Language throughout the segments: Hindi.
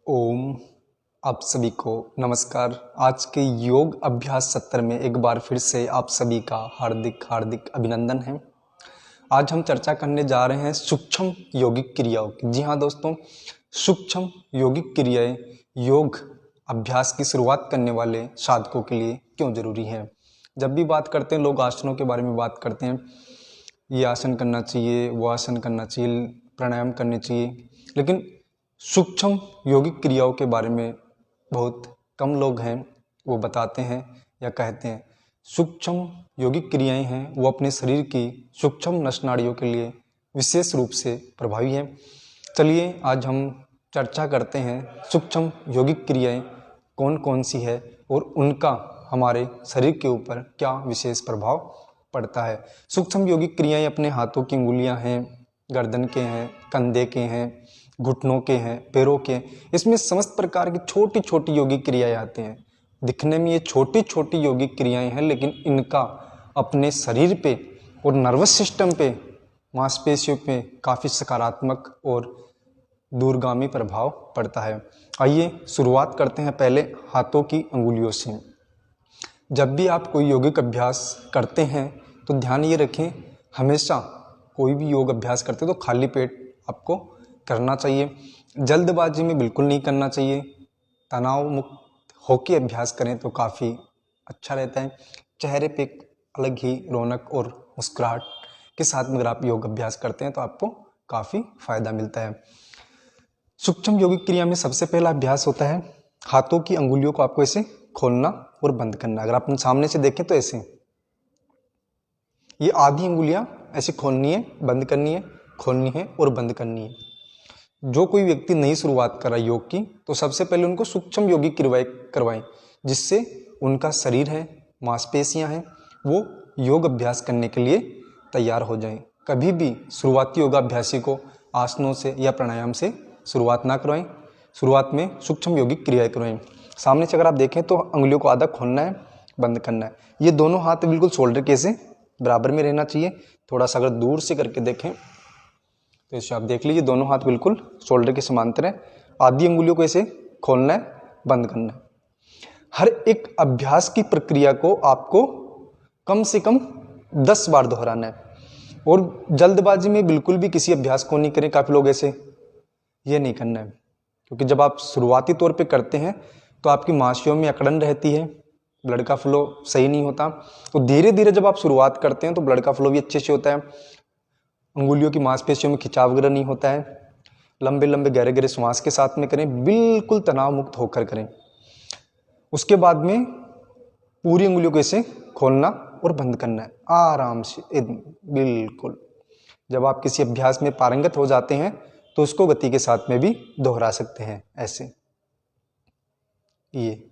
ओम। आप सभी को नमस्कार। आज के योग अभ्यास सत्र में एक बार फिर से आप सभी का हार्दिक हार्दिक अभिनंदन है। आज हम चर्चा करने जा रहे हैं सूक्ष्म योगिक क्रियाओं की। जी हाँ दोस्तों, सूक्ष्म योगिक क्रियाएं योग अभ्यास की शुरुआत करने वाले साधकों के लिए क्यों जरूरी है। जब भी बात करते हैं लोग आसनों के बारे में बात करते हैं, ये आसन करना चाहिए, वो आसन करना चाहिए, प्राणायाम करने चाहिए, लेकिन सूक्ष्म योगिक क्रियाओं के बारे में बहुत कम लोग हैं वो बताते हैं या कहते हैं। सूक्ष्म योगिक क्रियाएं हैं वो अपने शरीर की सूक्ष्म नस नाड़ियों के लिए विशेष रूप से प्रभावी हैं। चलिए आज हम चर्चा करते हैं सूक्ष्म योगिक क्रियाएं कौन कौन सी है और उनका हमारे शरीर के ऊपर क्या विशेष प्रभाव पड़ता है। सूक्ष्म योगिक क्रियाएं अपने हाथों की उंगलियां हैं, गर्दन के हैं, कंधे के हैं, घुटनों के हैं, पैरों के हैं। इसमें समस्त प्रकार की छोटी छोटी योगिक क्रियाएं आती हैं। दिखने में ये छोटी छोटी योगिक क्रियाएं हैं, लेकिन इनका अपने शरीर पे और नर्वस सिस्टम पे, मांसपेशियों पे काफ़ी सकारात्मक और दूरगामी प्रभाव पड़ता है। आइए शुरुआत करते हैं पहले हाथों की अंगुलियों से। जब भी आप कोई योगिक अभ्यास करते हैं तो ध्यान ये रखें, हमेशा कोई भी योग अभ्यास करते हैं तो खाली पेट आपको करना चाहिए। जल्दबाजी में बिल्कुल नहीं करना चाहिए। तनाव मुक्त होकर अभ्यास करें तो काफ़ी अच्छा रहता है। चेहरे पे अलग ही रौनक और मुस्कुराहट के साथ में अगर आप योग अभ्यास करते हैं तो आपको काफ़ी फायदा मिलता है। सूक्ष्म योगिक क्रिया में सबसे पहला अभ्यास होता है हाथों की अंगुलियों को आपको ऐसे खोलना और बंद करना। अगर आप सामने से देखें तो ऐसे ये आधी अंगुलियां ऐसे खोलनी है, बंद करनी है, खोलनी है और बंद करनी है। जो कोई व्यक्ति नई शुरुआत कर रहा है योग की तो सबसे पहले उनको सूक्ष्म योगिक क्रियाएं करवाएं, जिससे उनका शरीर है, मांसपेशियां हैं, वो योग अभ्यास करने के लिए तैयार हो जाएं। कभी भी शुरुआती योगाभ्यासी को आसनों से या प्राणायाम से शुरुआत ना करवाएं। शुरुआत में सूक्ष्म योगिक क्रियाएं करवाएं। सामने से अगर आप देखें तो अंगुलियों को आधा खोलना है, बंद करना है। ये दोनों हाथ बिल्कुल शोल्डर के से बराबर में रहना चाहिए। थोड़ा सा अगर दूर से करके देखें तो इसे आप देख लीजिए, दोनों हाथ बिल्कुल शोल्डर के समांतर है। आधी अंगुलियों को ऐसे खोलना है, बंद करना है। हर एक अभ्यास की प्रक्रिया को आपको कम से कम 10 बार दोहराना है और जल्दबाजी में बिल्कुल भी किसी अभ्यास को नहीं करें। काफ़ी लोग ऐसे ये नहीं करना है, क्योंकि जब आप शुरुआती तौर पे करते हैं तो आपकी मांसपेशियों में अकड़न रहती है, ब्लड का फ्लो सही नहीं होता। तो धीरे धीरे जब आप शुरुआत करते हैं तो ब्लड का फ्लो भी अच्छे से होता है, अंगुलियों की मांसपेशियों में खिंचाव वगैरह नहीं होता है। लंबे लंबे गहरे गहरे श्वास के साथ में करें, बिल्कुल तनाव मुक्त होकर करें। उसके बाद में पूरी अंगुलियों को ऐसे खोलना और बंद करना है आराम से, बिल्कुल। जब आप किसी अभ्यास में पारंगत हो जाते हैं तो उसको गति के साथ में भी दोहरा सकते हैं। ऐसे ये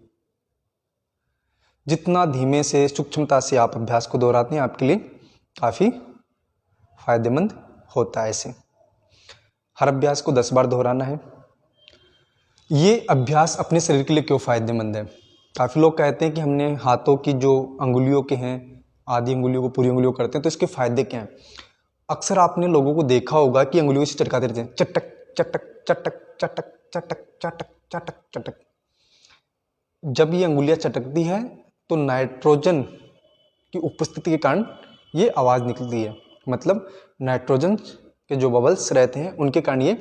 जितना धीमे से सूक्ष्मता से आप अभ्यास को दोहराते हैं आपके लिए काफ़ी फायदेमंद होता है। ऐसे हर अभ्यास को 10 बार दोहराना है। ये अभ्यास अपने शरीर के लिए क्यों फायदेमंद है। काफ़ी लोग कहते हैं कि हमने हाथों की जो अंगुलियों के हैं, आधी अंगुलियों को पूरी अंगुलियों करते हैं तो इसके फायदे क्या हैं। अक्सर आपने लोगों को देखा होगा कि अंगुलियों से चटकाते रहते हैं, चटक चटक चटक चटक चटक चटक चटक चटक। जब ये अंगुलियां चटकती है तो नाइट्रोजन की उपस्थिति के कारण ये आवाज़ निकलती है। मतलब नाइट्रोजन के जो बबल्स रहते हैं उनके कारण ये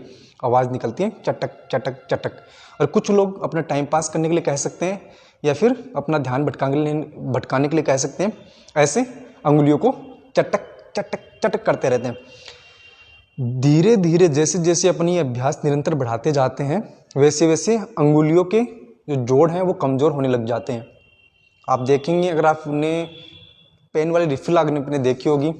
आवाज़ निकलती है, चटक चटक चटक। और कुछ लोग अपना टाइम पास करने के लिए कह सकते हैं या फिर अपना ध्यान भटकाने के लिए कह सकते हैं, ऐसे अंगुलियों को चटक चटक चटक करते रहते हैं। धीरे धीरे जैसे जैसे अपनी अभ्यास निरंतर बढ़ाते जाते हैं वैसे वैसे अंगुलियों के जो जोड़ हैं वो कमज़ोर होने लग जाते हैं। आप देखेंगे, अगर आपने पेन वाली रिफिल आपने देखी होगी,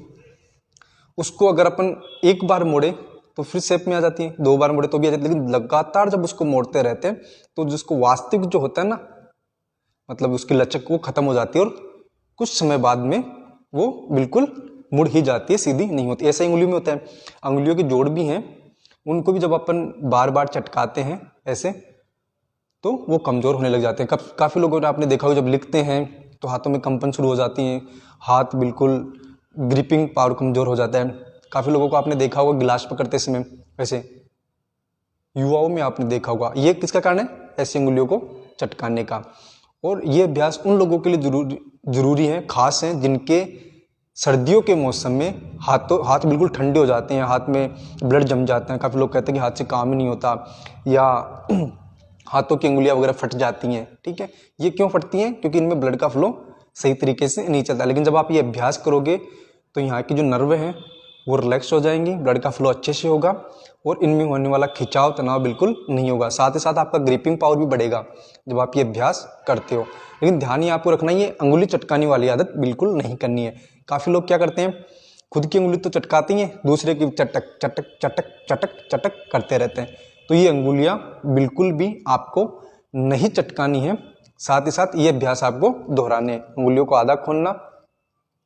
उसको अगर अपन एक बार मोड़े तो फिर शेप में आ जाती है, 2 बार मोड़े तो भी आ जाती है, लेकिन लगातार जब उसको मोड़ते रहते हैं तो जिसको वास्तविक जो होता है ना, मतलब उसकी लचक वो खत्म हो जाती है और कुछ समय बाद में वो बिल्कुल मुड़ ही जाती है, सीधी नहीं होती। ऐसा ही अंगुलियों में होता है। अंगुलियों के जोड़ भी हैं, उनको भी जब अपन बार बार चटकाते हैं ऐसे तो वो कमज़ोर होने लग जाते हैं। काफ़ी लोगों ने आपने देखा होगा जब लिखते हैं तो हाथों में कंपन शुरू हो जाती हैं, हाथ बिल्कुल ग्रिपिंग पावर कमज़ोर हो जाता है। काफ़ी लोगों को आपने देखा होगा गिलास पकड़ते समय ऐसे युवाओं में आपने देखा होगा। ये किसका कारण है? ऐसी अंगुलियों को चटकाने का। और ये अभ्यास उन लोगों के लिए जरूरी है, खास हैं, जिनके सर्दियों के मौसम में हाथ बिल्कुल ठंडे हो जाते हैं, हाथ में ब्लड जम जाता है। काफ़ी लोग कहते हैं कि हाथ से काम ही नहीं होता, या हाथों की अंगुलियां वगैरह फट जाती हैं। ठीक है, ये क्यों फटती हैं? क्योंकि इनमें ब्लड का फ्लो सही तरीके से नहीं चलता। लेकिन जब आप ये अभ्यास करोगे तो यहाँ की जो नर्व हैं वो रिलैक्स हो जाएंगी, ब्लड का फ्लो अच्छे से होगा और इनमें होने वाला खिंचाव तनाव बिल्कुल नहीं होगा। साथ ही साथ आपका ग्रिपिंग पावर भी बढ़ेगा जब आप ये अभ्यास करते हो। लेकिन ध्यान ये आपको रखना है, ये अंगुली चटकाने वाली आदत बिल्कुल नहीं करनी है। काफ़ी लोग क्या करते हैं, खुद की अंगुली तो चटकाती हैं, दूसरे की चटक चटक चटक चटक चटक करते रहते हैं। तो ये अंगुलियां बिल्कुल भी आपको नहीं चटकानी है। साथ ही साथ ये अभ्यास आपको दोहराने हैं। अंगुलियों को आधा खोलना,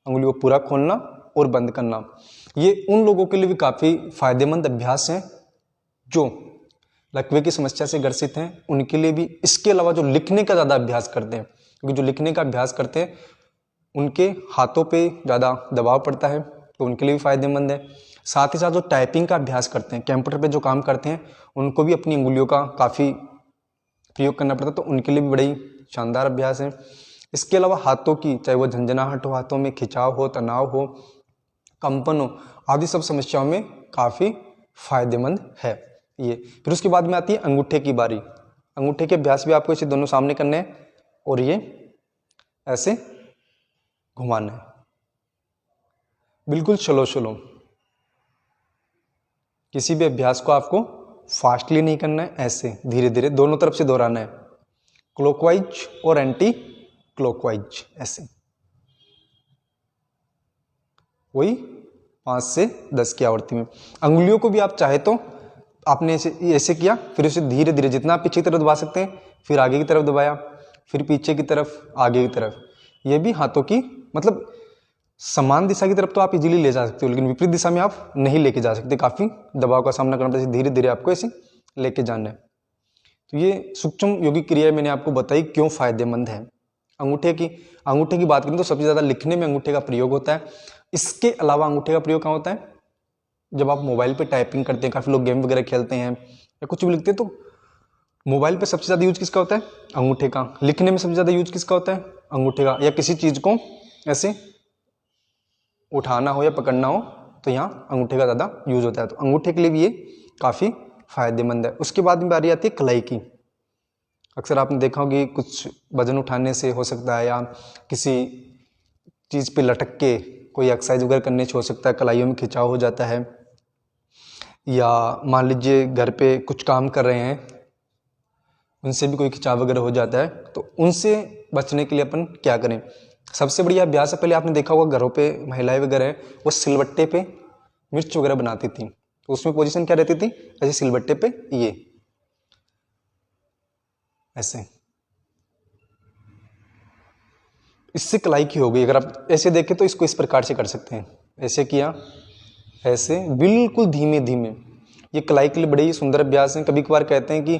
अंगुलियों को पूरा खोलना और बंद करना। ये उन लोगों के लिए भी काफ़ी फायदेमंद अभ्यास हैं जो लकवे की समस्या से ग्रसित हैं, उनके लिए भी। इसके अलावा जो लिखने का ज़्यादा अभ्यास करते हैं, क्योंकि जो लिखने का अभ्यास करते हैं उनके हाथों पे ज़्यादा दबाव पड़ता है, तो उनके लिए भी फायदेमंद है। साथ ही साथ जो टाइपिंग का अभ्यास करते हैं, कंप्यूटर पे जो काम करते हैं, उनको भी अपनी अंगुलियों का काफ़ी प्रयोग करना पड़ता है, तो उनके लिए भी बड़ी शानदार अभ्यास है। इसके अलावा हाथों की, चाहे वो झंझनाहट हो, हाथों में खिंचाव हो, तनाव हो, कंपन हो, आदि सब समस्याओं में काफ़ी फायदेमंद है ये। फिर उसके बाद में आती है अंगूठे की बारी। अंगूठे के अभ्यास भी आपको इसे दोनों सामने करने हैं और ये ऐसे घुमाना है, बिल्कुल स्लो स्लो। किसी भी अभ्यास को आपको फास्टली नहीं करना है, ऐसे धीरे धीरे दोनों तरफ से दोहराना है, क्लॉकवाइज और एंटी क्लॉकवाइज, ऐसे। वही 5 से 10 की आवृत्ति में। अंगुलियों को भी आप चाहे तो आपने ऐसे किया, फिर उसे धीरे धीरे जितना आप पीछे की तरफ दबा सकते हैं, फिर आगे की तरफ दबाया, फिर पीछे की तरफ, आगे की तरफ। ये भी हाथों की, मतलब समान दिशा की तरफ तो आप इजीली ले जा सकते हो, लेकिन विपरीत दिशा में आप नहीं लेके जा सकते, काफ़ी दबाव का सामना करना पड़ता है। धीरे धीरे आपको ऐसे लेके जाना है। तो ये सूक्ष्म योगिक क्रिया मैंने आपको बताई क्यों फायदेमंद है। अंगूठे की बात करें तो सबसे ज़्यादा लिखने में अंगूठे का प्रयोग होता है। इसके अलावा अंगूठे का प्रयोग कहाँ होता है? जब आप मोबाइल पे टाइपिंग करते हैं, काफ़ी लोग गेम वगैरह खेलते हैं या कुछ भी लिखते हैं, तो मोबाइल पे सबसे ज़्यादा यूज किसका होता है? अंगूठे का। लिखने में सबसे ज़्यादा यूज किसका होता है? अंगूठे का। या किसी चीज़ को ऐसे उठाना हो या पकड़ना हो तो यहाँ अंगूठे का ज़्यादा यूज होता है, तो अंगूठे के लिए भी ये काफ़ी फायदेमंद है। उसके बाद में बारी आती है कलाई की। अक्सर आपने देखा होगा कि कुछ वजन उठाने से हो सकता है, या किसी चीज़ पे लटक के कोई एक्सरसाइज वगैरह करने से हो सकता है कलाइयों में खिंचाव हो जाता है। या मान लीजिए घर पे कुछ काम कर रहे हैं, उनसे भी कोई खिंचाव वगैरह हो जाता है, तो उनसे बचने के लिए अपन क्या करें? सबसे बढ़िया अभ्यास है, पहले आपने देखा होगा घरों पे महिलाएं वगैरह हैं, वो सिलबट्टे पे मिर्च वगैरह बनाती थी, तो उसमें पोजीशन क्या रहती थी? ऐसे सिलबट्टे पे ये ऐसे। इससे कलाई की हो गई। अगर आप ऐसे देखें तो इसको इस प्रकार से कर सकते हैं, ऐसे किया, ऐसे बिल्कुल धीमे धीमे। ये कलाई के लिए बड़े ही सुंदर अभ्यास हैं। कभी कभार कहते हैं कि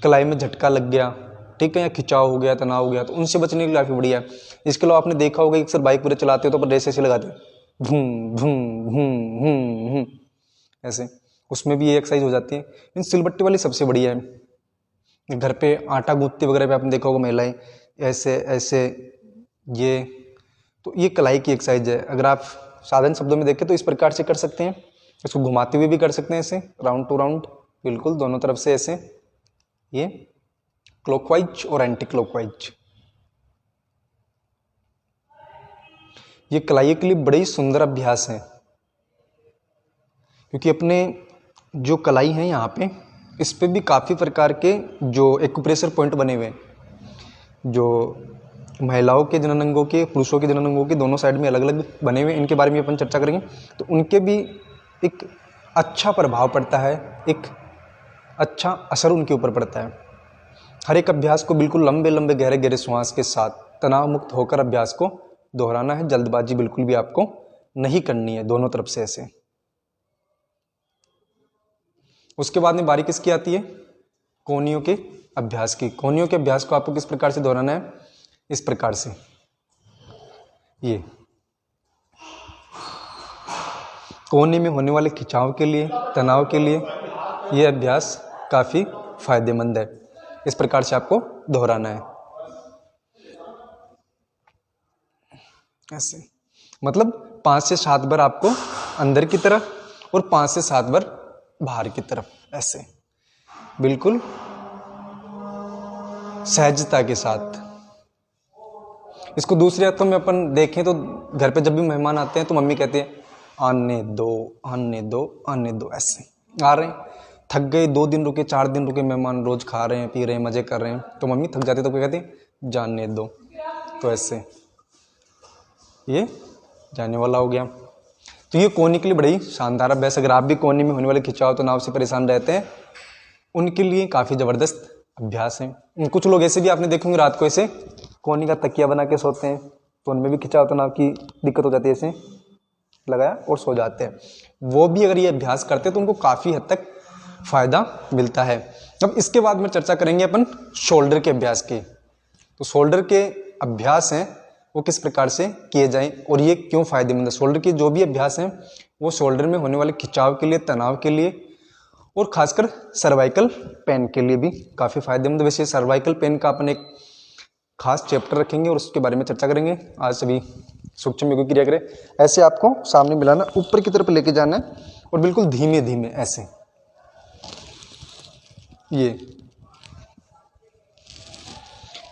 कलाई में झटका लग गया, ठीक है, या खिंचाव हो गया, तनाव हो गया, तो उनसे बचने के लिए काफ़ी बढ़िया है। इसके अलावा आपने देखा होगा अक्सर बाइक पूरे चलाते हो तो रेस ऐसे लगाते हैं, भूम भूम भूम भूम भूम, ऐसे। उसमें भी ये एक्सरसाइज हो जाती है। इन सिलबट्टे वाली सबसे बढ़िया है। घर पे आटा गूंथते वगैरह पे आपने देखा होगा महिलाएं ऐसे ऐसे, ये तो ये कलाई की एक्सरसाइज है। अगर आप साधारण शब्दों में देखें तो इस प्रकार से कर सकते हैं। इसको घुमाते हुए भी कर सकते हैं, ऐसे राउंड टू राउंड, बिल्कुल दोनों तरफ से ऐसे, ये क्लॉकवाइज और एंटी क्लॉकवाइज। ये कलाई के लिए बड़े ही सुंदर अभ्यास है, क्योंकि अपने जो कलाई है यहाँ पे, इस पे भी काफ़ी प्रकार के जो एक्यूप्रेशर पॉइंट बने हुए हैं, जो महिलाओं के जनन अंगों के, पुरुषों के जनन अंगों के दोनों साइड में अलग अलग बने हुए, इनके बारे में अपन चर्चा करेंगे। तो उनके भी एक अच्छा प्रभाव पड़ता है, एक अच्छा असर उनके ऊपर पड़ता है। हर एक अभ्यास को बिल्कुल लंबे लंबे गहरे गहरे श्वास के साथ तनाव मुक्त होकर अभ्यास को दोहराना है। जल्दबाजी बिल्कुल भी आपको नहीं करनी है, दोनों तरफ से ऐसे। उसके बाद में बारी किसकी आती है? कोहनियों के अभ्यास की। कोहनियों के अभ्यास को आपको किस प्रकार से दोहराना है? इस प्रकार से, ये कोहनी में होने वाले खिंचाव के लिए, तनाव के लिए ये अभ्यास काफ़ी फायदेमंद है। इस प्रकार से आपको दोहराना है ऐसे, मतलब 5 से 7 बार आपको अंदर की तरफ और 5 से 7 बार बाहर की तरफ, ऐसे बिल्कुल सहजता के साथ। इसको दूसरे अर्थों में अपन देखें तो घर पे जब भी मेहमान आते हैं तो मम्मी कहती है आने दो आने दो आने दो, ऐसे आ रहे हैं, थक गए, 2 दिन रुके 4 दिन रुके मेहमान, रोज खा रहे हैं पी रहे हैं मजे कर रहे हैं, तो मम्मी थक जाती है तो क्या कहती है जाने दो, तो ऐसे ये जाने वाला हो गया। तो ये कोहनी के लिए बड़ी शानदार अभ्यास। अगर आप भी कोहनी में होने वाले खिंचाव तनाव से परेशान रहते हैं उनके लिए काफ़ी ज़बरदस्त अभ्यास है। कुछ लोग ऐसे भी आपने देखे होंगे रात को ऐसे कोहनी का तकिया बना के सोते हैं, तो उनमें भी खिंचाव तनाव की दिक्कत हो जाती है, ऐसे लगाया और सो जाते हैं। वो भी अगर ये अभ्यास करते हैं तो उनको काफ़ी हद तक फ़ायदा मिलता है। अब इसके बाद में चर्चा करेंगे अपन शोल्डर के अभ्यास की। तो शोल्डर के अभ्यास हैं वो किस प्रकार से किए जाएं और ये क्यों फायदेमंद है। शोल्डर के जो भी अभ्यास हैं वो शोल्डर में होने वाले खिंचाव के लिए, तनाव के लिए और खासकर सर्वाइकल पेन के लिए भी काफ़ी फायदेमंद। वैसे सर्वाइकल पेन का अपन एक खास चैप्टर रखेंगे और उसके बारे में चर्चा करेंगे। आज सभी सूक्ष्म योगी क्रिया करें। ऐसे आपको सामने मिलाना, ऊपर की तरफ लेके जाना है और बिल्कुल धीमे धीमे ऐसे,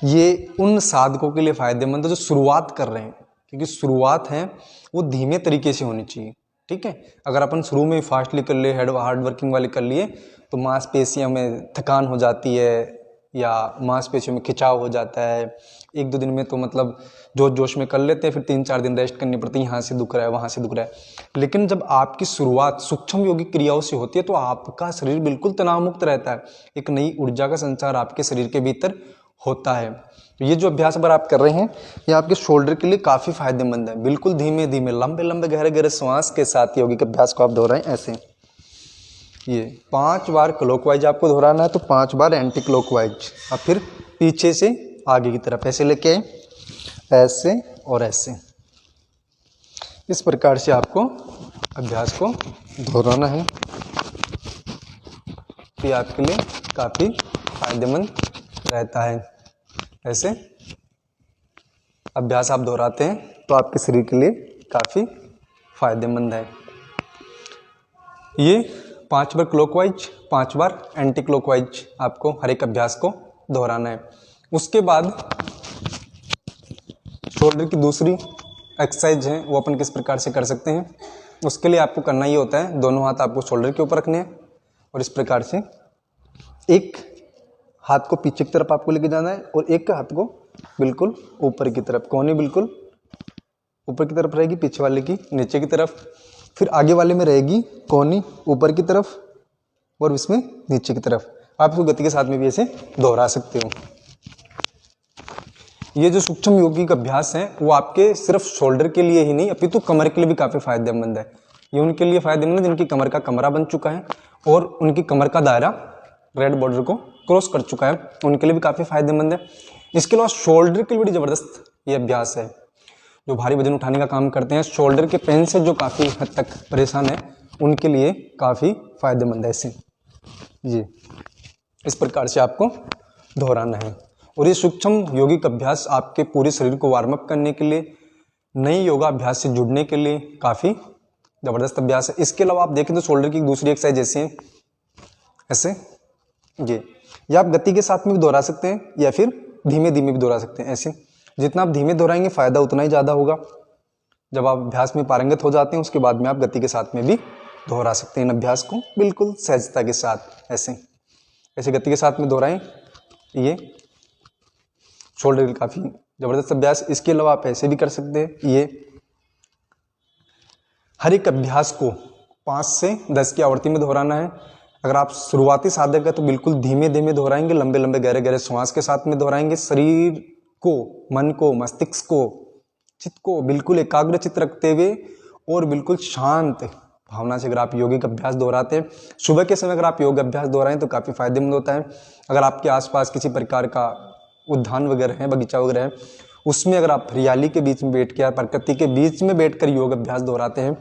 ये उन साधकों के लिए फायदेमंद है जो शुरुआत कर रहे हैं, क्योंकि शुरुआत है वो धीमे तरीके से होनी चाहिए। ठीक है, अगर अपन शुरू में फास्टली कर ले, हार्ड वर्किंग वाले कर लिए तो मांसपेशियों में थकान हो जाती है या मांसपेशियों में खिंचाव हो जाता है। 1-2 दिन में तो मतलब जोश में कर लेते हैं, फिर 3-4 दिन रेस्ट करनी पड़ती है, यहाँ से दुख रहा है वहाँ से दुख रहा है। लेकिन जब आपकी शुरुआत सूक्ष्म योगिक क्रियाओं से होती है तो आपका शरीर बिल्कुल तनाव मुक्त रहता है, एक नई ऊर्जा का संचार आपके शरीर के भीतर होता है। तो ये जो अभ्यास अगर आप कर रहे हैं ये आपके शोल्डर के लिए काफ़ी फायदेमंद है। बिल्कुल धीमे धीमे लंबे लंबे गहरे गहरे श्वास के साथ योगिक अभ्यास को आप दोहराएं ऐसे। ये 5 बार क्लॉकवाइज आपको दोहराना है, तो 5 बार एंटी क्लॉकवाइज, और फिर पीछे से आगे की तरफ ऐसे लेके आए, ऐसे और ऐसे। इस प्रकार से आपको अभ्यास को दोहराना है। ये आपके लिए काफ़ी फायदेमंद रहता है। ऐसे अभ्यास आप दोहराते हैं तो आपके शरीर के लिए काफ़ी फायदेमंद है। ये 5 बार क्लॉकवाइज, 5 बार एंटी क्लॉकवाइज आपको हर एक अभ्यास को दोहराना है। उसके बाद शोल्डर की दूसरी एक्सरसाइज है वो अपन किस प्रकार से कर सकते हैं। उसके लिए आपको करना ये होता है, दोनों हाथ आपको शोल्डर के ऊपर रखने हैं और इस प्रकार से एक हाथ को पीछे की तरफ आपको लेके जाना है और एक हाथ को बिल्कुल ऊपर की तरफ, कोहनी बिल्कुल ऊपर की तरफ रहेगी, पीछे वाले की नीचे की तरफ, फिर आगे वाले में रहेगी कोहनी ऊपर की तरफ और इसमें नीचे की तरफ। आप इसको गति के साथ में भी ऐसे दोहरा सकते हो। ये जो सूक्ष्म योगिक अभ्यास है वो आपके सिर्फ शोल्डर के लिए ही नहीं अपितु कमर के लिए भी काफ़ी फायदेमंद है। ये उनके लिए फायदेमंद है जिनकी कमर का कमरा बन चुका है और उनकी कमर का दायरा रेड बॉर्डर को क्रॉस कर चुका है, उनके लिए भी काफ़ी फायदेमंद है। इसके अलावा शोल्डर के लिए बड़ी ज़बरदस्त ये अभ्यास है। जो भारी वजन उठाने का काम करते हैं, शोल्डर के पेन से जो काफ़ी हद तक परेशान है उनके लिए काफ़ी फायदेमंद है। ऐसे जी इस प्रकार से आपको दोहराना है। और ये सूक्ष्म योगिक अभ्यास आपके पूरे शरीर को वार्म अप करने के लिए, नई योगा अभ्यास से जुड़ने के लिए काफ़ी ज़बरदस्त अभ्यास है। इसके अलावा आप देखें तो शोल्डर की दूसरी एक्सरसाइज जैसे है ऐसे, ये आप गति के साथ में भी दोहरा सकते हैं या फिर धीमे धीमे भी दोहरा सकते हैं। ऐसे जितना आप धीमे दोहराएंगे फायदा उतना ही ज़्यादा होगा। जब आप अभ्यास में पारंगत हो जाते हैं उसके बाद में आप गति के साथ में भी दोहरा सकते हैं इन अभ्यास को बिल्कुल सहजता के साथ। ऐसे ऐसे गति के साथ में दोहराएं, ये शोल्डर के काफ़ी ज़बरदस्त अभ्यास। इसके अलावा आप ऐसे भी कर सकते हैं। ये हर एक अभ्यास को 5 से 10 की आवृत्ति में दोहराना है। अगर आप शुरुआती साधक है तो बिल्कुल धीमे धीमे दोहराएंगे, लंबे लंबे गहरे गहरे श्वास के साथ में दोहराएंगे। शरीर को, मन को, मस्तिष्क को, चित्त को बिल्कुल एकाग्रचित रखते हुए और बिल्कुल शांत भावना से अगर आप योगिक अभ्यास दोहराते हैं, सुबह के समय अगर आप योग अभ्यास दोहराएं तो काफ़ी फायदेमंद होता है। अगर आपके आसपास किसी प्रकार का उद्यान वगैरह है, बगीचा वगैरह है, उसमें अगर आप हरियाली के बीच में बैठ के या प्रकृति के बीच में बैठकर योग अभ्यास दोहराते हैं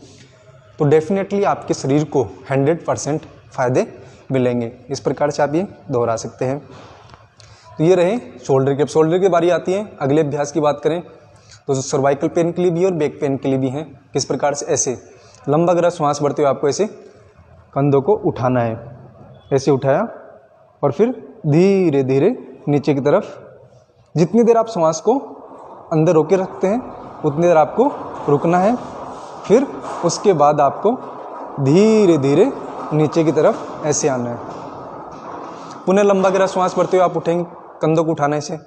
तो डेफिनेटली आपके शरीर को 100% फायदे मिलेंगे। इस प्रकार से आप ये दोहरा सकते हैं। तो ये रहे शोल्डर की। अब शोल्डर की बारी आती है। अगले अभ्यास की बात करें तो सर्वाइकल पेन के लिए भी और बैक पेन के लिए भी हैं। किस प्रकार से? ऐसे लंबा गहरा श्वास भरते हुए आपको ऐसे कंधों को उठाना है। ऐसे उठाया और फिर धीरे धीरे नीचे की तरफ। जितनी देर आप श्वास को अंदर रोके रखते हैं उतनी देर आपको रुकना है। फिर उसके बाद आपको धीरे धीरे नीचे की तरफ ऐसे आना है। पुनः लंबा गहरा श्वास भरते हुए आप उठेंगे, कंधों को उठाना ऐसे।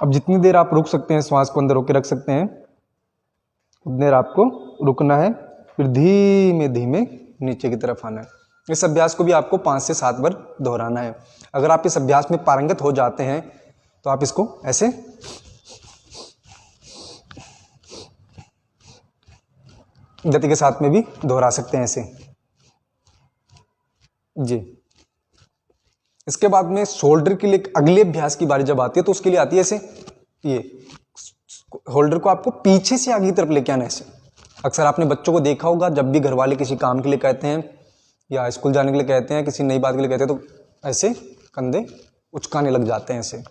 अब जितनी देर आप रुक सकते हैं, श्वास को अंदर रोके रख सकते हैं, उतनी देर आपको रुकना है। फिर धीमे धीमे नीचे की तरफ आना है। इस अभ्यास को भी आपको 5 से 7 बार दोहराना है। अगर आप इस अभ्यास में पारंगत हो जाते हैं तो आप इसको ऐसे गति के साथ में भी दोहरा सकते हैं ऐसे जी। इसके बाद में शोल्डर के लिए अगले अभ्यास की बारी जब आती है तो उसके लिए आती है ऐसे। ये होल्डर को आपको पीछे से आगे की तरफ लेके आना है ऐसे। अक्सर आपने बच्चों को देखा होगा, जब भी घर वाले किसी काम के लिए कहते हैं या स्कूल जाने के लिए कहते हैं, किसी नई बात के लिए कहते हैं, तो ऐसे कंधे उचकाने लग जाते हैं ऐसे।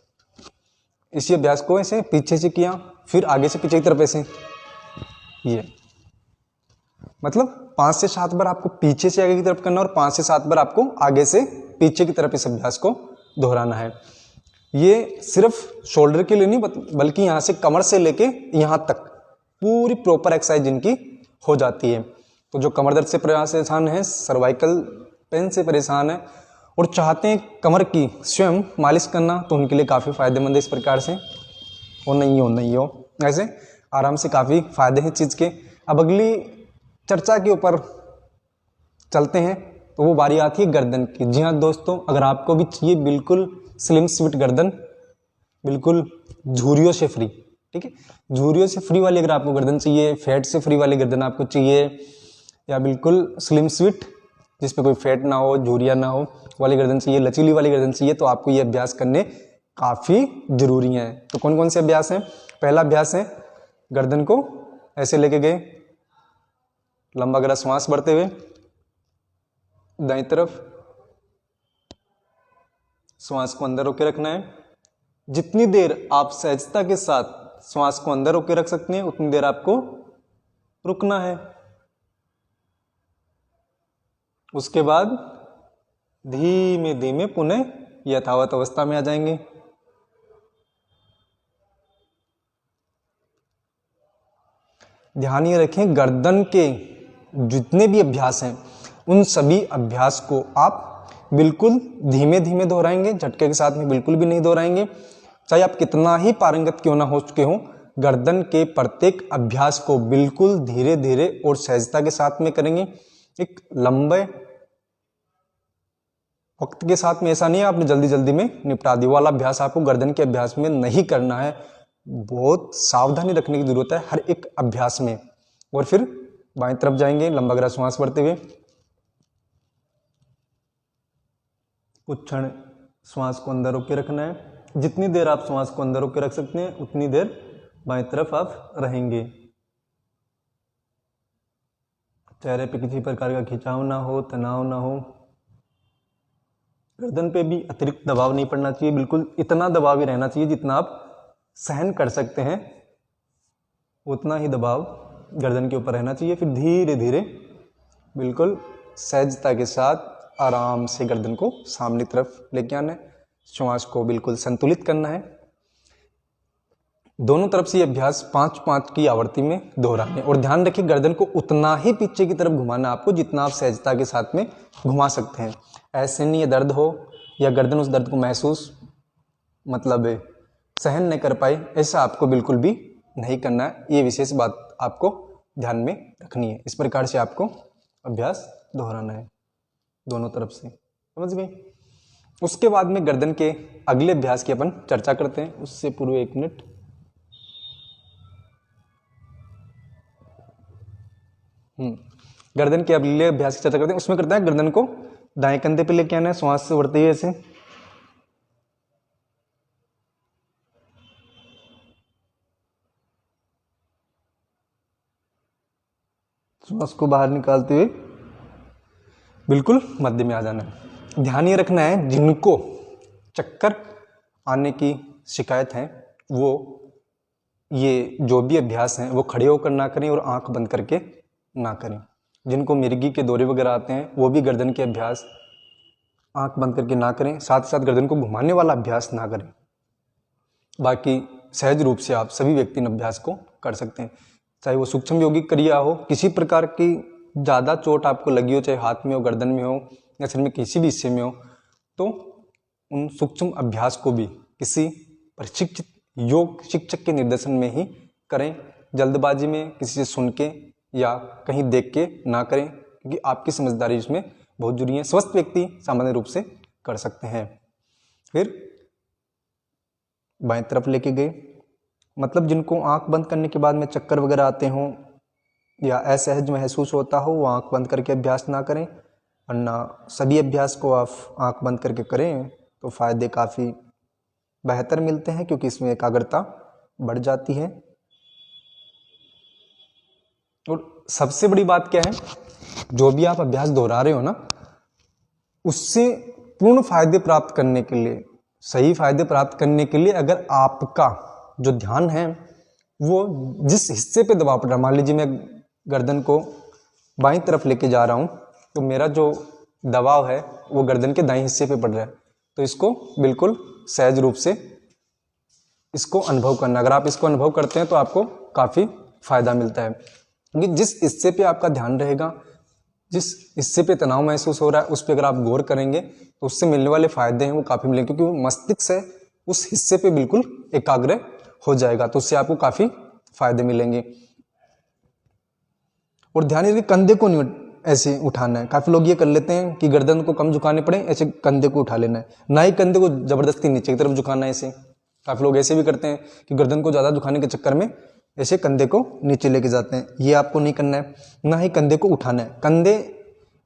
इसी अभ्यास को ऐसे पीछे से किया, फिर आगे से पीछे की तरफ ऐसे। ये मतलब 5 से 7 बार आपको पीछे से आगे की तरफ करना और 5 से 7 बार आपको आगे से पीछे की तरफ इस अभ्यास को दोहराना है। ये सिर्फ शोल्डर के लिए नहीं बल्कि यहाँ से कमर से लेके यहाँ तक पूरी प्रॉपर एक्सरसाइज इनकी हो जाती है। तो जो कमर दर्द से परेशान है, सर्वाइकल पेन से परेशान है और चाहते हैं कमर की स्वयं मालिश करना, तो उनके लिए काफ़ी फायदेमंद है। इस प्रकार से हो नहीं हो ऐसे आराम से काफ़ी फायदे हैं चीज़ के। अब अगली चर्चा के ऊपर चलते हैं तो वो बारी आती है गर्दन की। जी हाँ दोस्तों, अगर आपको भी चाहिए बिल्कुल स्लिम स्वीट गर्दन, बिल्कुल झुर्रियों से फ्री, ठीक है, झुर्रियों से फ्री वाली अगर आपको गर्दन चाहिए, फैट से फ्री वाली गर्दन आपको चाहिए, या बिल्कुल स्लिम स्वीट जिसमें कोई फैट ना हो, झुर्रियाँ ना हो वाली गर्दन चाहिए, लचीली वाली गर्दन चाहिए, तो आपको ये अभ्यास करने काफ़ी जरूरी हैं। तो कौन कौन से अभ्यास हैं? पहला अभ्यास है गर्दन को ऐसे लेके गए, लंबा गहरा श्वास भरते हुए दाईं तरफ श्वास को अंदर रोके रखना है। जितनी देर आप सहजता के साथ श्वास को अंदर रोके रख सकते हैं उतनी देर आपको रुकना है। उसके बाद धीमे धीमे पुनः यथावत अवस्था में आ जाएंगे। ध्यान ये रखें, गर्दन के जितने भी अभ्यास हैं उन सभी अभ्यास को आप बिल्कुल धीमे धीमे दोहराएंगे, झटके के साथ में बिल्कुल भी नहीं दोहराएंगे। चाहे आप कितना ही पारंगत क्यों ना हो चुके हों, गर्दन के प्रत्येक अभ्यास को बिल्कुल धीरे धीरे और सहजता के साथ में करेंगे। एक लंबे वक्त के साथ में, ऐसा नहीं है आपने जल्दी जल्दी में निपटा दिया वाला अभ्यास आपको गर्दन के अभ्यास में नहीं करना है। बहुत सावधानी रखने की जरूरत है हर एक अभ्यास में। और फिर बाएं तरफ जाएंगे, लंबा गहरा श्वास भरते हुए कुछ क्षण श्वास को अंदर रोके रखना है। जितनी देर आप श्वास को अंदर रोके रख सकते हैं उतनी देर बाएं तरफ आप रहेंगे। चेहरे पे किसी प्रकार का खिंचाव ना हो, तनाव ना हो। गर्दन पे भी अतिरिक्त दबाव नहीं पड़ना चाहिए, बिल्कुल इतना दबाव ही रहना चाहिए जितना आप सहन कर सकते हैं, उतना ही दबाव गर्दन के ऊपर रहना चाहिए। फिर धीरे धीरे बिल्कुल सहजता के साथ आराम से गर्दन को सामने तरफ लेके आना है। श्वास को बिल्कुल संतुलित करना है। दोनों तरफ से ये अभ्यास 5-5 की आवृत्ति में दोहराने। और ध्यान रखिए, गर्दन को उतना ही पीछे की तरफ घुमाना आपको जितना आप सहजता के साथ में घुमा सकते हैं। ऐसे नहीं ये दर्द हो या गर्दन उस दर्द को महसूस मतलब सहन न कर पाए, ऐसा आपको बिल्कुल भी नहीं करना है। ये विशेष बात आपको ध्यान में रखनी है। इस प्रकार से आपको अभ्यास दोहराना है दोनों तरफ से, समझ गए। उसके बाद में गर्दन के अगले अभ्यास की अपन चर्चा करते हैं। उससे पूर्व 1 मिनट। गर्दन के अगले अभ्यास की चर्चा करते हैं। उसमें करते हैं गर्दन को दाएं कंधे पे लेके आना है, श्वास से बढ़ते हुए ऐसे। श्वास को बाहर निकालते हुए बिल्कुल मध्य में आ जाना है। ध्यान ये रखना है, जिनको चक्कर आने की शिकायत है वो ये जो भी अभ्यास हैं वो खड़े होकर ना करें और आंख बंद करके ना करें। जिनको मिर्गी के दौरे वगैरह आते हैं वो भी गर्दन के अभ्यास आंख बंद करके ना करें, साथ ही साथ गर्दन को घुमाने वाला अभ्यास ना करें। बाकी सहज रूप से आप सभी व्यक्ति इन अभ्यास को कर सकते हैं, चाहे वो सूक्ष्म यौगिक क्रिया हो, किसी प्रकार की ज़्यादा चोट आपको लगी हो, चाहे हाथ में हो, गर्दन में हो या शरीर में किसी भी हिस्से में हो, तो उन सूक्ष्म अभ्यास को भी किसी प्रशिक्षित योग शिक्षक के निर्देशन में ही करें। जल्दबाजी में किसी से सुन के या कहीं देख के ना करें, क्योंकि आपकी समझदारी इसमें बहुत जरूरी है। स्वस्थ व्यक्ति सामान्य रूप से कर सकते हैं। फिर बाएं तरफ लेके गए, मतलब जिनको आंख बंद करने के बाद में चक्कर वगैरह आते हों या असहज महसूस होता हो, वो आंख बंद करके अभ्यास ना करें, वरना सभी अभ्यास को आप आंख बंद करके करें तो फायदे काफ़ी बेहतर मिलते हैं, क्योंकि इसमें एकाग्रता बढ़ जाती है। और सबसे बड़ी बात क्या है, जो भी आप अभ्यास दोहरा रहे हो ना, उससे पूर्ण फायदे प्राप्त करने के लिए, सही फायदे प्राप्त करने के लिए, अगर आपका जो ध्यान है वो जिस हिस्से पे दबाव पड़ रहा है, मान लीजिए मैं गर्दन को बाईं तरफ लेके जा रहा हूँ, तो मेरा जो दबाव है वो गर्दन के दाईं हिस्से पे पड़ रहा है, तो इसको बिल्कुल सहज रूप से इसको अनुभव करना। अगर आप इसको अनुभव करते हैं तो आपको काफ़ी फायदा मिलता है, क्योंकि जिस हिस्से पे आपका ध्यान रहेगा, जिस हिस्से पे तनाव महसूस हो रहा है, उस पर अगर आप गौर करेंगे तो उससे मिलने वाले फायदे हैं वो काफ़ी मिलेंगे, क्योंकि वो मस्तिष्क है उस हिस्से पे बिल्कुल एकाग्र हो जाएगा, तो उससे आपको काफ़ी फायदे मिलेंगे। और ध्यान रखिए, कंधे को नहीं ऐसे उठाना है। काफ़ी लोग ये कर लेते हैं कि गर्दन को कम झुकाने पड़े, ऐसे कंधे को उठा लेना है, ना ही कंधे को ज़बरदस्ती नीचे की तरफ झुकाना है। ऐसे काफ़ी लोग ऐसे भी करते हैं कि गर्दन को ज़्यादा झुकाने के चक्कर में ऐसे कंधे को नीचे लेके जाते हैं। ये आपको नहीं करना है, ना ही कंधे को उठाना है। कंधे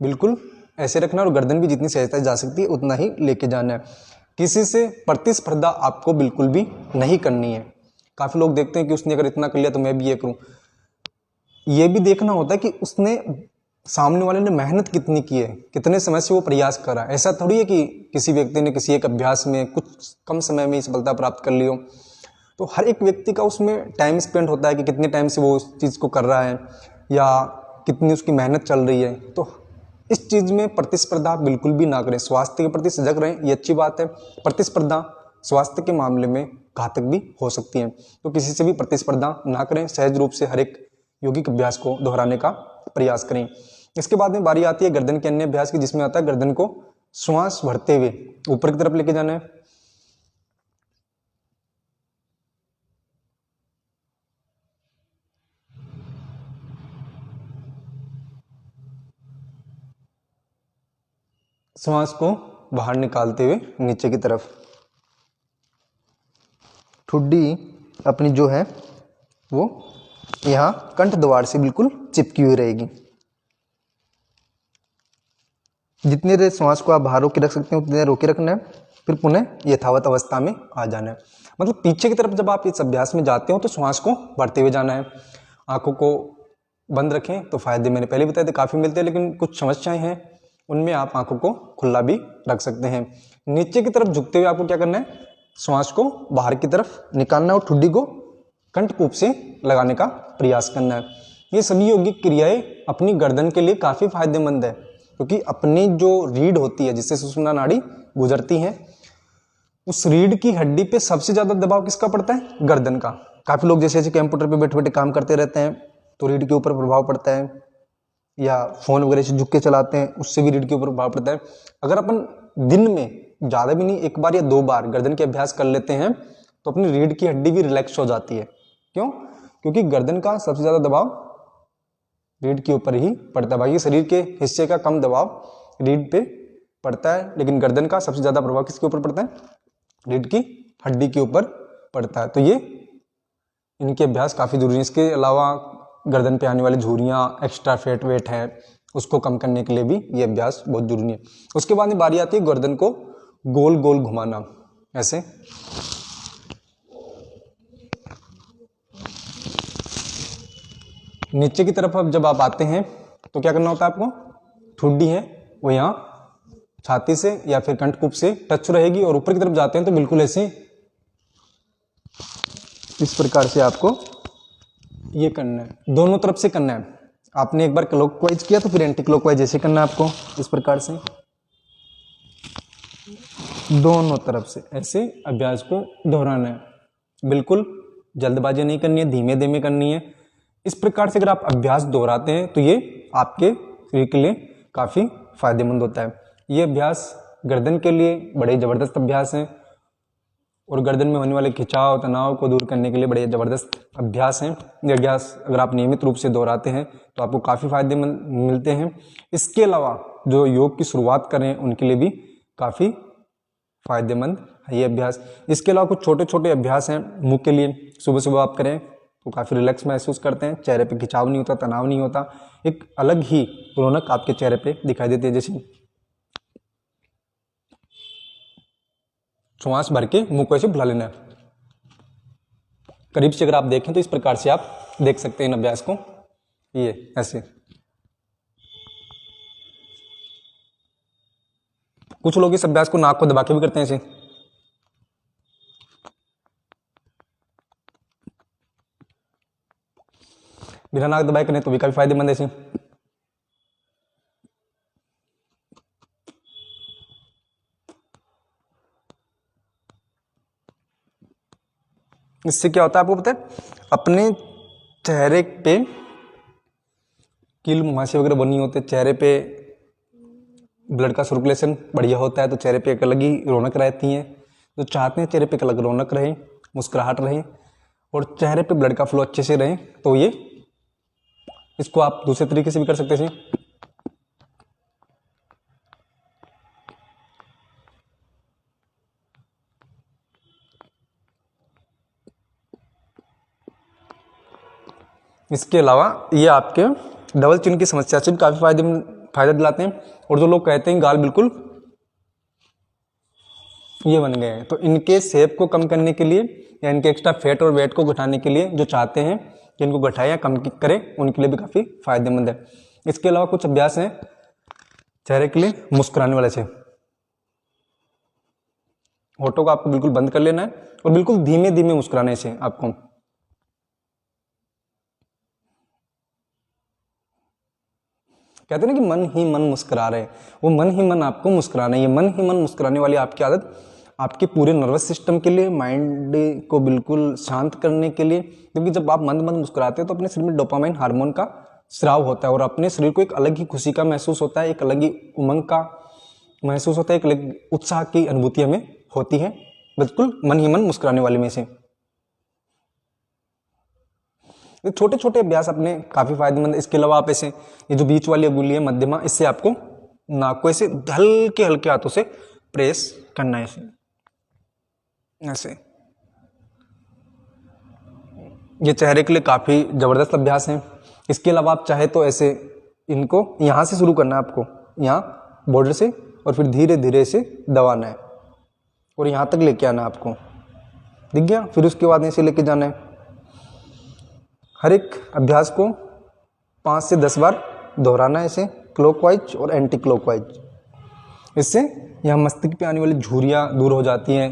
बिल्कुल ऐसे रखना और गर्दन भी जितनी सहजता जा सकती है उतना ही लेके जाना है। किसी से प्रतिस्पर्धा आपको बिल्कुल भी नहीं करनी है। काफ़ी लोग देखते हैं कि उसने अगर इतना कर लिया तो मैं भी ये करूँ। ये भी देखना होता है कि उसने, सामने वाले ने मेहनत कितनी की है, कितने समय से वो प्रयास कर रहा है। ऐसा थोड़ी है कि किसी व्यक्ति ने किसी एक अभ्यास में कुछ कम समय में सफलता प्राप्त कर ली हो। तो हर एक व्यक्ति का उसमें टाइम स्पेंड होता है कि कितने टाइम से वो उस चीज़ को कर रहा है या कितनी उसकी मेहनत चल रही है। तो इस चीज़ में प्रतिस्पर्धा बिल्कुल भी ना करें। स्वास्थ्य के प्रति सजग रहें, ये अच्छी बात है। प्रतिस्पर्धा स्वास्थ्य के मामले में घातक भी हो सकती है, तो किसी से भी प्रतिस्पर्धा ना करें। सहज रूप से हर एक यौगिक अभ्यास को दोहराने का प्रयास करें। इसके बाद में बारी आती है गर्दन के अन्य अभ्यास की, जिसमें आता है गर्दन को श्वास भरते हुए ऊपर की तरफ लेके जाना है। श्वास को बाहर निकालते हुए नीचे की तरफ। ठुड्डी अपनी जो है वो यहाँ कंठ द्वार से बिल्कुल चिपकी हुई रहेगी। जितनी देर श्वास को आप बाहर रोके रख सकते हैं उतनी देर रोके रखना है, फिर पुनः यथावत अवस्था में आ जाना है। मतलब पीछे की तरफ जब आप इस अभ्यास में जाते हो तो श्वास को भरते हुए जाना है। आंखों को बंद रखें तो फायदे मैंने पहले बताए थे काफ़ी मिलते हैं, लेकिन कुछ समस्याएं हैं उनमें आप आंखों को खुला भी रख सकते हैं। नीचे की तरफ झुकते हुए आपको क्या करना है, श्वास को बाहर की तरफ निकालना और ठुड्डी को कंठकूप से लगाने का प्रयास करना है। ये सभी यौगिक क्रियाएं अपनी गर्दन के लिए काफ़ी फायदेमंद है, क्योंकि अपनी जो रीढ़ होती है जिससे सुषुम्ना नाड़ी गुजरती है, उस रीढ़ की हड्डी पे सबसे ज़्यादा दबाव किसका पड़ता है, गर्दन का। काफ़ी लोग जैसे जैसे कंप्यूटर पे बैठे बैठे काम करते रहते हैं तो रीढ़ के ऊपर प्रभाव पड़ता है, या फ़ोन वगैरह से झुक के चलाते हैं उससे भी रीढ़ के ऊपर प्रभाव पड़ता है। अगर अपन दिन में ज़्यादा भी नहीं, एक बार या 2 बार गर्दन के अभ्यास कर लेते हैं तो अपनी रीढ़ की हड्डी भी रिलैक्स हो जाती है। क्यों? क्योंकि गर्दन का सबसे ज़्यादा दबाव रीढ़ के ऊपर ही पड़ता है। बाकी शरीर के हिस्से का कम दबाव रीढ़ पे पड़ता है, लेकिन गर्दन का सबसे ज़्यादा प्रभाव किसके ऊपर पड़ता है, रीढ़ की हड्डी के ऊपर पड़ता है। तो ये इनके अभ्यास काफ़ी जरूरी है। इसके अलावा गर्दन पे आने वाली झुर्रियाँ, एक्स्ट्रा फैट वेट है, उसको कम करने के लिए भी ये अभ्यास बहुत जरूरी है। उसके बाद में बारी आती है गर्दन को गोल गोल घुमाना। ऐसे नीचे की तरफ अब जब आप आते हैं तो क्या करना होता है आपको, ठुड्डी है वो यहाँ छाती से या फिर कंठकूप से टच रहेगी, और ऊपर की तरफ जाते हैं तो बिल्कुल ऐसे इस प्रकार से आपको ये करना है, दोनों तरफ से करना है। आपने एक बार क्लॉकवाइज किया तो फिर एंटी क्लॉकवाइज ऐसे करना है आपको, इस प्रकार से दोनों तरफ से ऐसे अभ्यास को दोहराना है। बिल्कुल जल्दबाजी नहीं करनी है, धीमे धीमे करनी है। इस प्रकार से अगर आप अभ्यास दोहराते हैं तो ये आपके शरीर के लिए काफ़ी फायदेमंद होता है। ये अभ्यास गर्दन के लिए बड़े ज़बरदस्त अभ्यास हैं, और गर्दन में होने वाले खिंचाव तनाव को दूर करने के लिए बड़े ज़बरदस्त अभ्यास हैं। ये अभ्यास अगर आप नियमित रूप से दोहराते हैं तो आपको काफ़ी फायदेमंद मिलते हैं। इसके अलावा जो योग की शुरुआत कर रहे हैं उनके लिए भी काफ़ी फायदेमंद है ये अभ्यास। इसके अलावा कुछ छोटे छोटे अभ्यास हैं मुंह के लिए, सुबह सुबह आप करें तो काफ़ी रिलैक्स महसूस करते हैं, चेहरे पे खिंचाव नहीं होता, तनाव नहीं होता, एक अलग ही रौनक आपके चेहरे पे दिखाई देती है। जैसे श्वास भर के मुंह को ऐसे बुला लेना है। करीब से अगर आप देखें तो इस प्रकार से आप देख सकते हैं इन अभ्यास को, ये ऐसे। कुछ लोग इस अभ्यास को नाक को दबा के भी करते हैं ऐसे। बिना नाक दबाए करें तो भी काफी फायदेमंद है ऐसे। इससे क्या होता है आपको पता है, अपने चेहरे पे कील मुहासे वगैरह बनी होते, चेहरे पे ब्लड का सर्कुलेशन बढ़िया होता है, तो चेहरे पे एक अलग ही रौनक रहती है। तो चाहते हैं चेहरे पे एक अलग रौनक रहे, मुस्कुराहट रहे, और चेहरे पे ब्लड का फ्लो अच्छे से रहे, तो ये इसको आप दूसरे तरीके से भी कर सकते हैं। इसके अलावा ये आपके डबल चिन की समस्या से भी काफी फायदा दिलाते हैं। और जो लोग कहते हैं गाल बिल्कुल ये बन गए हैं, तो इनके शेप को कम करने के लिए या इनके एक्स्ट्रा फैट और वेट को घटाने के लिए, जो चाहते हैं कि इनको घटाए या कम करें, उनके लिए भी काफी फायदेमंद है। इसके अलावा कुछ अभ्यास हैं चेहरे के लिए मुस्कुराने वाले से। होठों को आपको बिल्कुल बंद कर लेना है और बिल्कुल धीमे धीमे मुस्कुराने से आपको। कहते हैं ना कि मन ही मन मुस्कुरा रहे, वो मन ही मन आपको मुस्कुराना है। ये मन ही मन मुस्कुराने वाली आपकी आदत आपके पूरे नर्वस सिस्टम के लिए, माइंड को बिल्कुल शांत करने के लिए, क्योंकि जब आप मंद मंद मुस्कुराते हैं तो अपने शरीर में डोपामाइन हार्मोन का स्राव होता है और अपने शरीर को एक अलग ही खुशी का महसूस होता है, एक अलग ही उमंग का महसूस होता है, एक अलग उत्साह की अनुभूति हमें होती है, बिल्कुल मन ही मन मुस्कुराने वाले में से। ये छोटे छोटे अभ्यास अपने काफी फायदेमंद। इसके अलावा आप ऐसे ये जो बीच वाली अंगुली है मध्यमा, इससे आपको नाक को ऐसे हल्के हल्के हाथों से प्रेस करना है ऐसे। ये चेहरे के लिए काफी जबरदस्त अभ्यास है। इसके अलावा आप चाहे तो ऐसे इनको यहां से शुरू करना है आपको, यहाँ बॉर्डर से, और फिर धीरे धीरे से दबाना है और यहां तक लेके आना है आपको, दिख गया। फिर उसके बाद ऐसे लेके जाना है। हर एक अभ्यास को 5 से 10 बार दोहराना है ऐसे, क्लॉकवाइज और एंटी क्लॉकवाइज। इससे यहाँ मस्तिष्क पे आने वाली झुर्रियाँ दूर हो जाती हैं।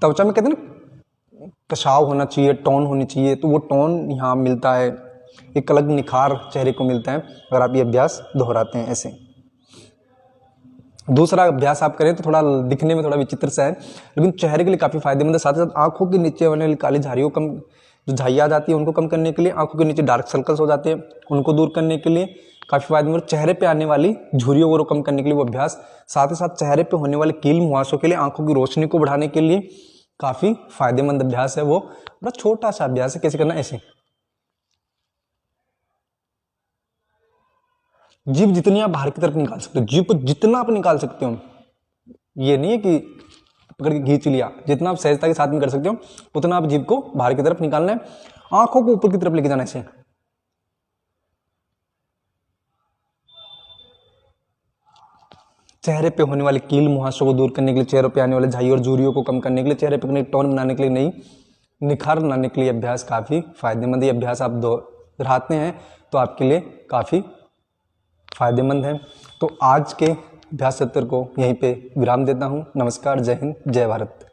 त्वचा में कहते हैं ना कसाव होना चाहिए, टोन होनी चाहिए, तो वो टोन यहाँ मिलता है, एक अलग निखार चेहरे को मिलता है अगर आप ये अभ्यास दोहराते हैं ऐसे। दूसरा अभ्यास आप करें तो थोड़ा दिखने में थोड़ा विचित्र सा है, लेकिन चेहरे के लिए काफ़ी फायदेमंद है। साथ ही साथ आंखों के नीचे होने वाली काली झारियों कम, जो झाइयाँ आ जाती है उनको कम करने के लिए, आंखों के नीचे डार्क सर्कल्स हो जाते हैं उनको दूर करने के लिए काफ़ी फायदेमंद। चेहरे पे आने वाली झुर्रियों को कम करने के लिए वो अभ्यास, साथ ही साथ चेहरे पे होने वाले कील मुहासों के लिए, आंखों की रोशनी को बढ़ाने के लिए काफ़ी फायदेमंद अभ्यास है। वो बड़ा छोटा सा अभ्यास है। कैसे करना है, ऐसे जीभ जितनी आप बाहर की तरफ निकाल सकते हो, जीभ को जितना आप निकाल सकते हो, ये नहीं है कि पकड़ के खींच लिया, जितना आप सहजता के साथ में कर सकते हो उतना आप जीभ को बाहर की तरफ निकालना है। आंखों को ऊपर की तरफ लेके जाना है ऐसे। चेहरे पे होने वाले कील मुहासों को दूर करने के लिए, चेहरे पे आने वाले झाई और झुर्रियों को कम करने के लिए, चेहरे पे टोन बनाने के लिए, नई निखार बनाने के लिए अभ्यास काफ़ी फायदेमंद है। अभ्यास आप दोहराते हैं तो आपके लिए काफ़ी फायदेमंद है। तो आज के अभ्यास सत्र को यहीं पे विराम देता हूँ। नमस्कार, जय हिंद, जय भारत।